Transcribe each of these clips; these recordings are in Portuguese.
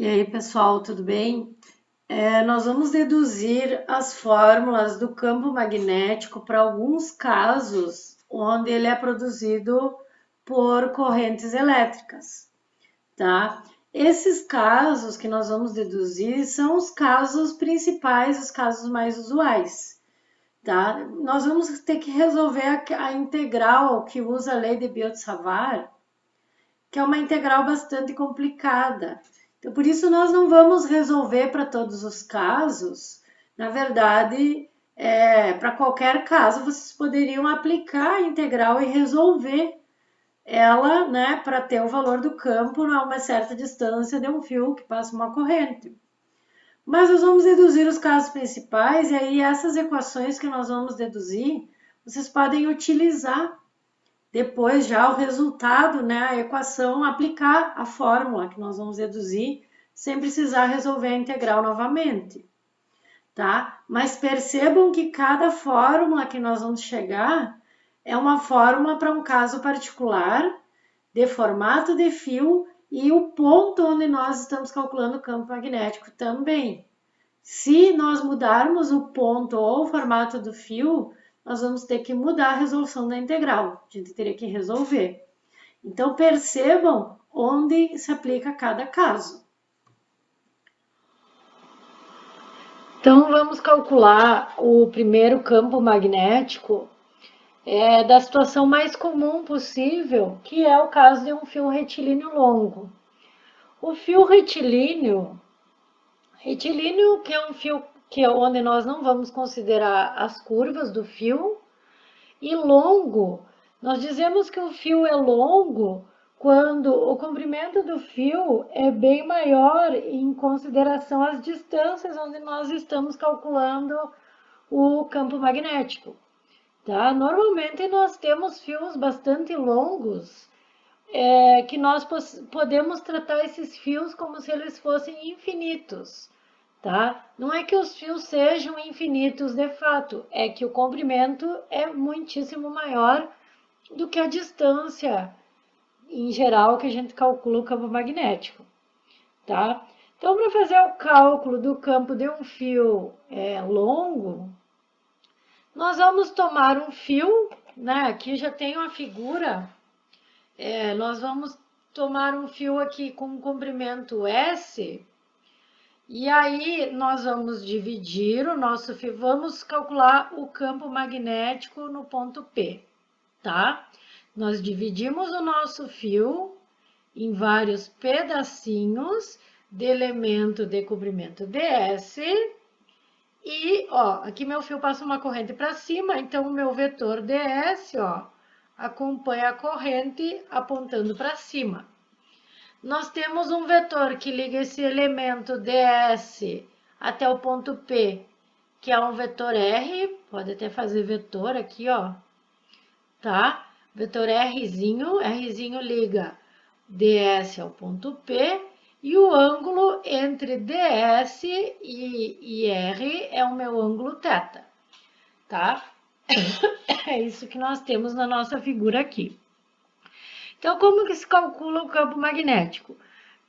E aí, pessoal, tudo bem? Nós vamos deduzir as fórmulas do campo magnético para alguns casos onde ele é produzido por correntes elétricas, tá? Esses casos que nós vamos deduzir são os casos principais, os casos mais usuais, tá? Nós vamos ter que resolver a integral que usa a lei de Biot-Savart, que é uma integral bastante complicada. Então, por isso, nós não vamos resolver para todos os casos. Na verdade, para qualquer caso, vocês poderiam aplicar a integral e resolver ela, né, para ter o valor do campo a uma certa distância de um fio que passa uma corrente. Mas nós vamos deduzir os casos principais, e aí essas equações que nós vamos deduzir, vocês podem utilizar depois já o resultado, né, a equação, aplicar a fórmula que nós vamos deduzir, sem precisar resolver a integral novamente, tá? Mas percebam que cada fórmula que nós vamos chegar é uma fórmula para um caso particular, de formato de fio e o ponto onde nós estamos calculando o campo magnético também. Se nós mudarmos o ponto ou o formato do fio, nós vamos ter que mudar a resolução da integral. A gente teria que resolver. Então, percebam onde se aplica cada caso. Então, vamos calcular o primeiro campo magnético da situação mais comum possível, que é o caso de um fio retilíneo longo. O fio retilíneo que é um fio onde nós não vamos considerar as curvas do fio, e longo, nós dizemos que o fio é longo quando o comprimento do fio é bem maior em consideração às distâncias onde nós estamos calculando o campo magnético. Tá? Normalmente nós temos fios bastante longos, que nós podemos tratar esses fios como se eles fossem infinitos. Tá? Não é que os fios sejam infinitos de fato, é que o comprimento é muitíssimo maior do que a distância em geral que a gente calcula o campo magnético. Tá? Então, para fazer o cálculo do campo de um fio longo, nós vamos tomar um fio, né? Aqui já tem uma figura, nós vamos tomar um fio aqui com um comprimento S. E aí, nós vamos dividir o nosso fio, vamos calcular o campo magnético no ponto P, tá? Nós dividimos o nosso fio em vários pedacinhos de elemento de comprimento ds. E, ó, aqui meu fio passa uma corrente para cima, então o meu vetor ds, ó, acompanha a corrente apontando para cima. Nós temos um vetor que liga esse elemento ds até o ponto P, que é um vetor R, pode até fazer vetor aqui, ó, tá? Vetor Rzinho liga ds ao ponto P, e o ângulo entre ds e R é o meu ângulo θ, tá? É isso que nós temos na nossa figura aqui. Então, como que se calcula o campo magnético?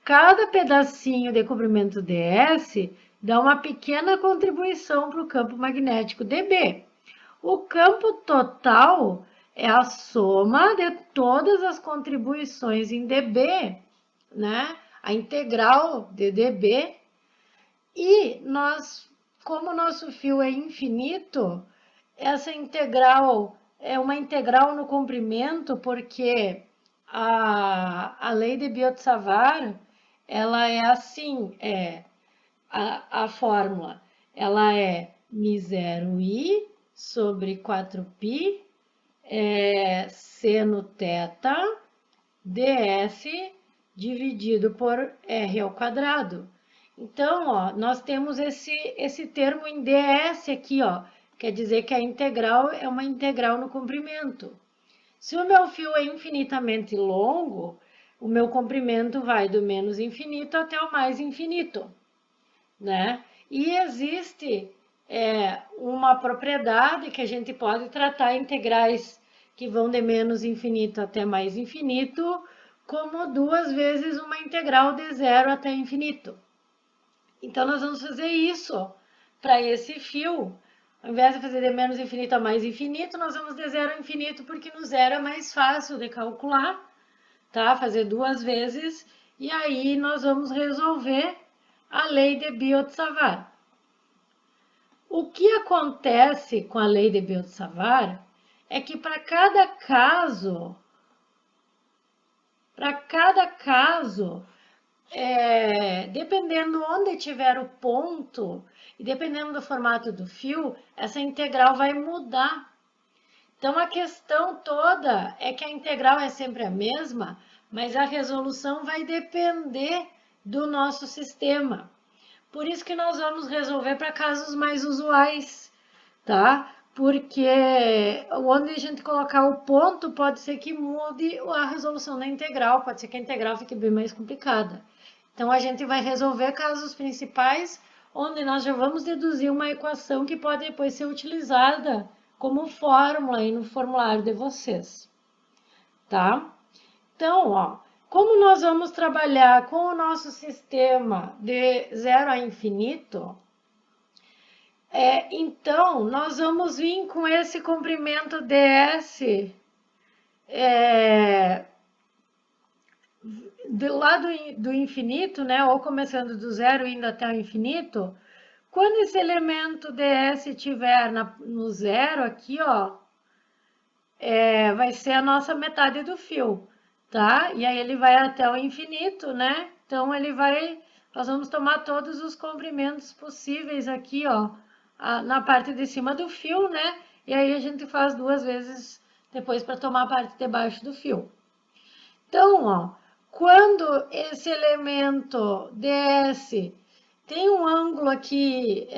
Cada pedacinho de comprimento ds dá uma pequena contribuição para o campo magnético dB. O campo total é a soma de todas as contribuições em dB, né? A integral de dB. E nós, como o nosso fio é infinito, essa integral é uma integral no comprimento, porque a lei de Biot-Savart, ela é assim, a fórmula, ela é μ0i sobre 4π seno θ ds dividido por r ao quadrado. Então, ó, nós temos esse termo em ds aqui, ó, quer dizer que a integral é uma integral no comprimento. Se o meu fio é infinitamente longo, o meu comprimento vai do menos infinito até o mais infinito, né? E existe uma propriedade que a gente pode tratar integrais que vão de menos infinito até mais infinito como 2 vezes uma integral de 0 até infinito. Então, nós vamos fazer isso para esse fio. Ao invés de fazer de menos infinito a mais infinito, nós vamos de 0 a infinito, porque no 0 é mais fácil de calcular, tá? Fazer 2 vezes, e aí nós vamos resolver a lei de Biot-Savart. O que acontece com a lei de Biot-Savart é que para cada caso, dependendo onde tiver o ponto e dependendo do formato do fio, essa integral vai mudar. Então, a questão toda é que a integral é sempre a mesma, mas a resolução vai depender do nosso sistema. Por isso que nós vamos resolver para casos mais usuais, tá? Porque onde a gente colocar o ponto, pode ser que mude a resolução da integral, pode ser que a integral fique bem mais complicada. Então, a gente vai resolver casos principais, onde nós já vamos deduzir uma equação que pode depois ser utilizada como fórmula aí no formulário de vocês, tá? Então, ó, como nós vamos trabalhar com o nosso sistema de 0 a infinito, então, nós vamos vir com esse comprimento ds do lado do infinito, né? Ou começando do 0 e indo até o infinito. Quando esse elemento ds estiver no 0 aqui, ó, vai ser a nossa metade do fio, tá? E aí ele vai até o infinito, né? Então, nós vamos tomar todos os comprimentos possíveis aqui, ó, na parte de cima do fio, né? E aí a gente faz 2 vezes depois para tomar a parte de baixo do fio. Então, ó, quando esse elemento ds tem um ângulo aqui,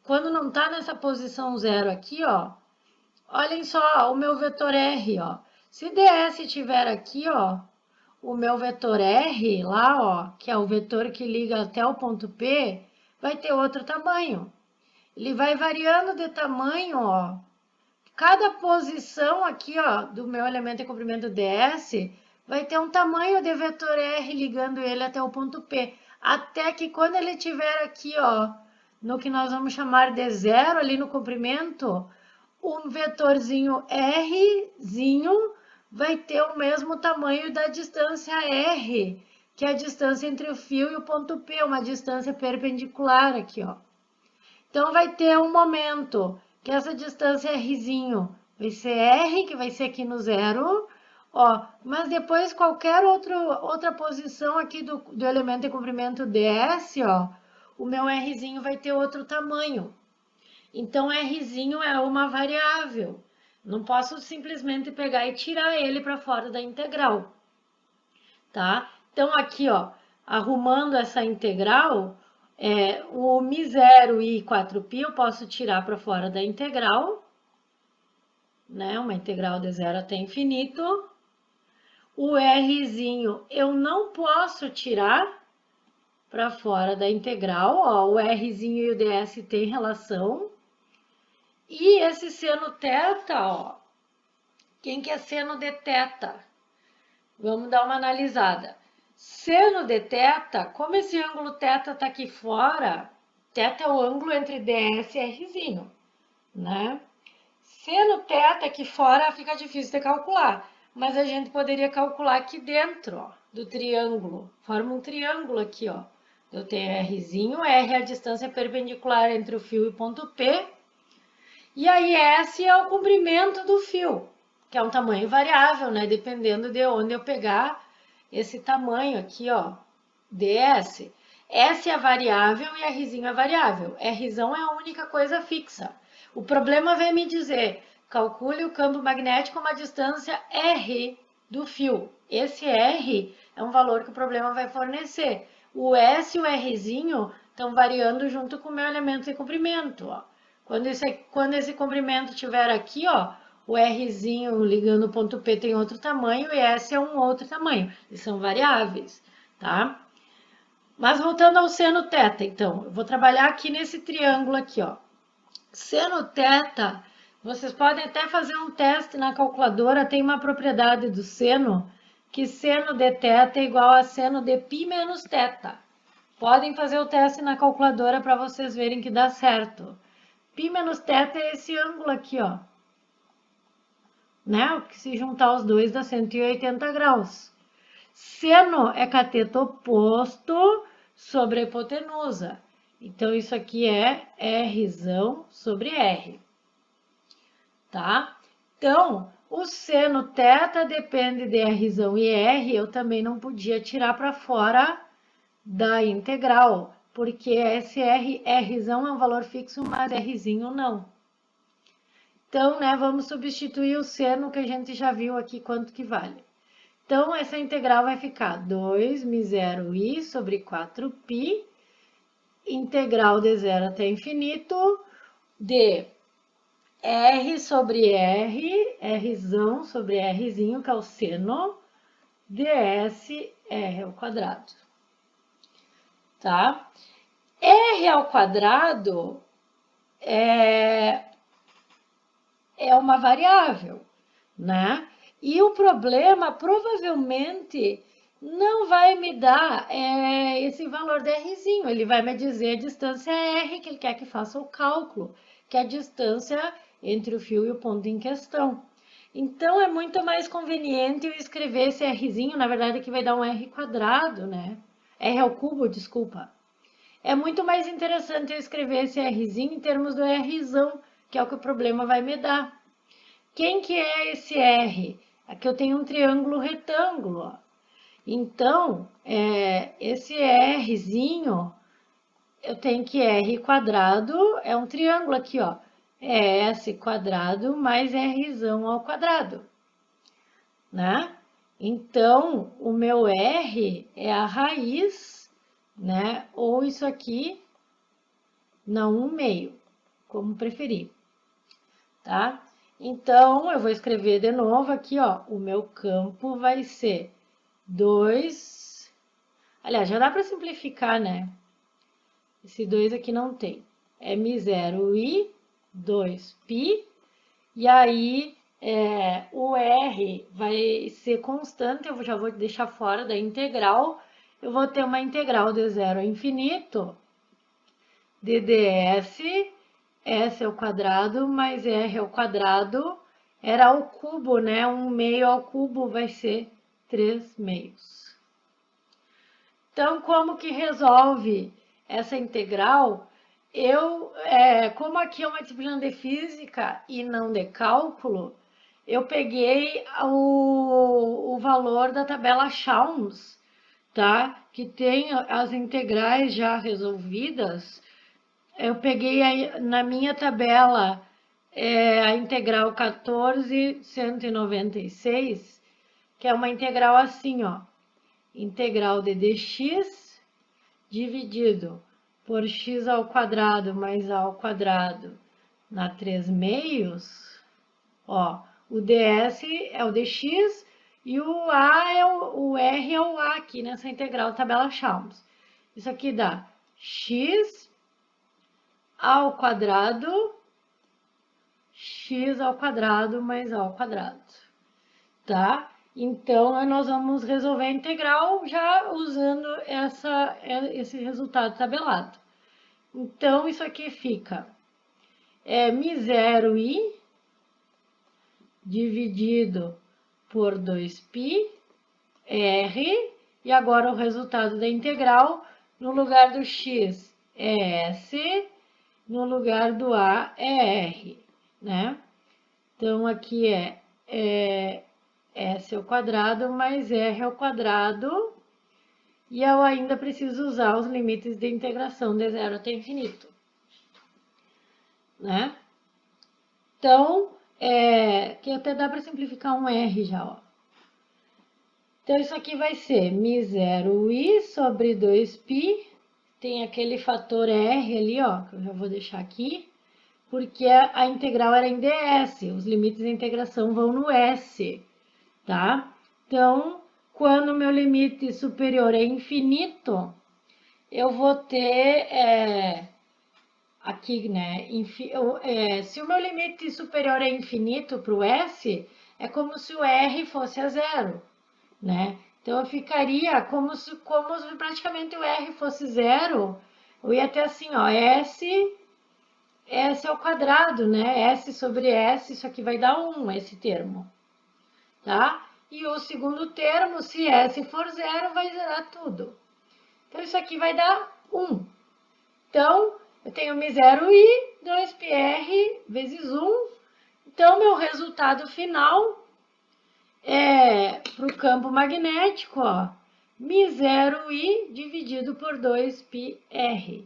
quando não está nessa posição 0 aqui, ó, olhem só o meu vetor R, ó. Se ds estiver aqui, ó, o meu vetor R lá, ó, que é o vetor que liga até o ponto P, vai ter outro tamanho. Ele vai variando de tamanho, ó. Cada posição aqui, ó, do meu elemento de comprimento ds vai ter um tamanho de vetor R ligando ele até o ponto P. Até que quando ele estiver aqui, ó, no que nós vamos chamar de 0 ali no comprimento, um vetorzinho Rzinho vai ter o mesmo tamanho da distância R, que é a distância entre o fio e o ponto P, uma distância perpendicular aqui, ó. Então, vai ter um momento que essa distância Rzinho vai ser R, que vai ser aqui no 0, ó, mas depois qualquer outra posição aqui do elemento de comprimento ds, ó, o meu Rzinho vai ter outro tamanho. Então, Rzinho é uma variável. Não posso simplesmente pegar e tirar ele para fora da integral, tá? Então, aqui, ó, arrumando essa integral, o μ0 e 4π eu posso tirar para fora da integral, né? Uma integral de 0 até infinito. O Rzinho eu não posso tirar para fora da integral, ó, o Rzinho e o ds têm relação. E esse seno θ, ó, quem que é seno de θ? Vamos dar uma analisada. Seno de θ, como esse ângulo θ está aqui fora, θ é o ângulo entre ds e Rzinho, né? Seno θ aqui fora fica difícil de calcular, mas a gente poderia calcular aqui dentro, ó, do triângulo. Forma um triângulo aqui, ó. Eu tenho Rzinho, R é a distância perpendicular entre o fio e o ponto P, e aí, S é o comprimento do fio, que é um tamanho variável, né? Dependendo de onde eu pegar esse tamanho aqui, ó, ds. S é a variável e Rzinho é a variável. Rzão é a única coisa fixa. O problema vem me dizer, calcule o campo magnético a uma distância R do fio. Esse R é um valor que o problema vai fornecer. O S e o Rzinho estão variando junto com o meu elemento de comprimento, ó. Quando esse comprimento estiver aqui, ó, o Rzinho ligando o ponto P tem outro tamanho e S é um outro tamanho. Eles são variáveis, tá? Mas voltando ao seno θ, então, eu vou trabalhar aqui nesse triângulo aqui, ó. Seno θ, vocês podem até fazer um teste na calculadora, tem uma propriedade do seno que seno de θ é igual a seno de π menos θ. Podem fazer o teste na calculadora para vocês verem que dá certo. Π menos θ é esse ângulo aqui, ó. Né? Que se juntar os dois dá 180 graus. Seno é cateto oposto sobre a hipotenusa. Então, isso aqui é R sobre R. Tá? Então, o seno θ depende de R e R, eu também não podia tirar para fora da integral, porque esse R é um valor fixo, mas Rzinho não. Então, né, vamos substituir o seno que a gente já viu aqui quanto que vale. Então, essa integral vai ficar 2 μ0i sobre 4π, integral de 0 até infinito, de R sobre R, Rzão sobre Rzinho, que é o seno, ds R ao quadrado. Tá? R ao quadrado é uma variável, né? E o problema provavelmente não vai me dar esse valor de Rzinho, ele vai me dizer a distância R, que ele quer que faça o cálculo, que é a distância entre o fio e o ponto em questão. Então, é muito mais conveniente eu escrever esse Rzinho, na verdade, que vai dar um R quadrado, né? R ao cubo, desculpa. É muito mais interessante eu escrever esse Rzinho em termos do Rzão, que é o que o problema vai me dar. Quem que é esse R? Aqui eu tenho um triângulo retângulo, ó. Então, esse Rzinho, eu tenho que R quadrado, é um triângulo aqui, ó. É S quadrado mais Rzão ao quadrado, né? Então, o meu R é a raiz, né? Ou isso aqui, não, 1/2, como preferir, tá? Então, eu vou escrever de novo aqui, ó, o meu campo vai ser 2... Aliás, já dá para simplificar, né? Esse 2 aqui não tem. É μ0i, 2π, e aí o R vai ser constante, eu já vou deixar fora da integral. Eu vou ter uma integral de 0 a infinito, de ds, S ao quadrado mais R ao quadrado, era ao cubo, né? 1/2 ao cubo vai ser 3/2. Então, como que resolve essa integral? Como aqui é uma disciplina de física e não de cálculo, eu peguei o valor da tabela Chalmers, tá? Que tem as integrais já resolvidas. Eu peguei na minha tabela a integral 14.196, que é uma integral assim, ó. Integral de dx dividido por x ao quadrado mais a ao quadrado na 3/2, ó, o ds é o dx e o a o r é o a aqui nessa integral tabela Chalmers. Isso aqui dá x ao quadrado, x ao quadrado mais a ao quadrado, tá? Então, nós vamos resolver a integral já usando esse resultado tabelado. Então, isso aqui fica μ0i dividido por 2π r, e agora o resultado da integral, no lugar do x é s, no lugar do a é r, né? Então, aqui é S ao quadrado mais R ao quadrado, e eu ainda preciso usar os limites de integração de 0 até infinito, né? Então, que até dá para simplificar um R já, ó. Então, isso aqui vai ser μ0i sobre 2π, tem aquele fator R ali, ó, que eu já vou deixar aqui, porque a integral era em ds, os limites de integração vão no S, tá? Então, quando o meu limite superior é infinito, eu vou ter aqui, né? Se o meu limite superior é infinito para o S, é como se o R fosse a 0. né? Então, eu ficaria como se praticamente o R fosse zero. Eu ia ter assim, ó, S ao quadrado, né? S sobre S, isso aqui vai dar 1, esse termo, tá? E o segundo termo, se S for zero, vai zerar tudo. Então, isso aqui vai dar 1. Então, eu tenho Mi0i, 2πr vezes 1. Então, meu resultado final para o campo magnético, ó, Mi0i dividido por 2πr.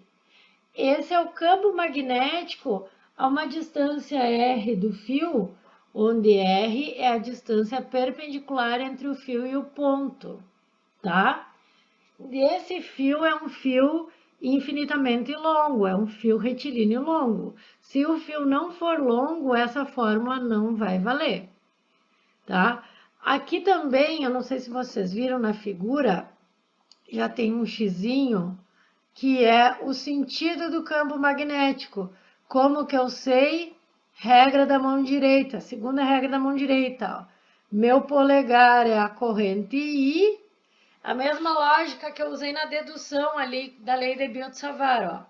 Esse é o campo magnético a uma distância r do fio, onde r é a distância perpendicular entre o fio e o ponto, tá? Esse fio é um fio infinitamente longo, é um fio retilíneo longo. Se o fio não for longo, essa fórmula não vai valer, tá? Aqui também, eu não sei se vocês viram na figura, já tem um xizinho, que é o sentido do campo magnético. Como que eu sei? Regra da mão direita, segunda regra da mão direita, ó. Meu polegar é a corrente I, a mesma lógica que eu usei na dedução ali da lei de Biot-Savart, ó.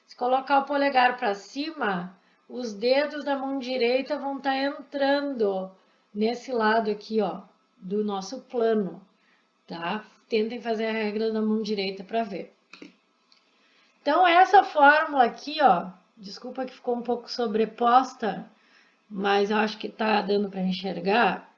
Se colocar o polegar para cima, os dedos da mão direita vão estar entrando nesse lado aqui, ó, do nosso plano, tá? Tentem fazer a regra da mão direita para ver. Então, essa fórmula aqui, ó, desculpa que ficou um pouco sobreposta, mas eu acho que tá dando para enxergar.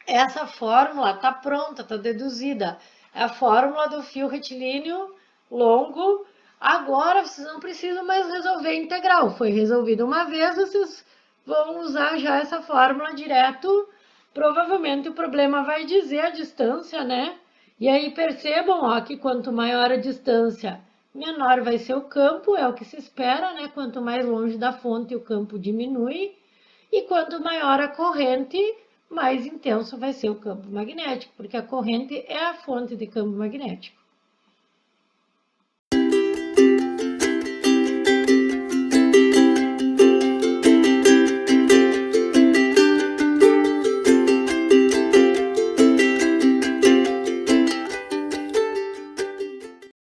Essa fórmula tá pronta, tá deduzida. É a fórmula do fio retilíneo longo. Agora, vocês não precisam mais resolver integral. Foi resolvido uma vez, vocês vão usar já essa fórmula direto. Provavelmente o problema vai dizer a distância, né? E aí percebam, ó, que quanto maior a distância, menor vai ser o campo, é o que se espera, né? Quanto mais longe da fonte o campo diminui. E quanto maior a corrente, mais intenso vai ser o campo magnético, porque a corrente é a fonte de campo magnético.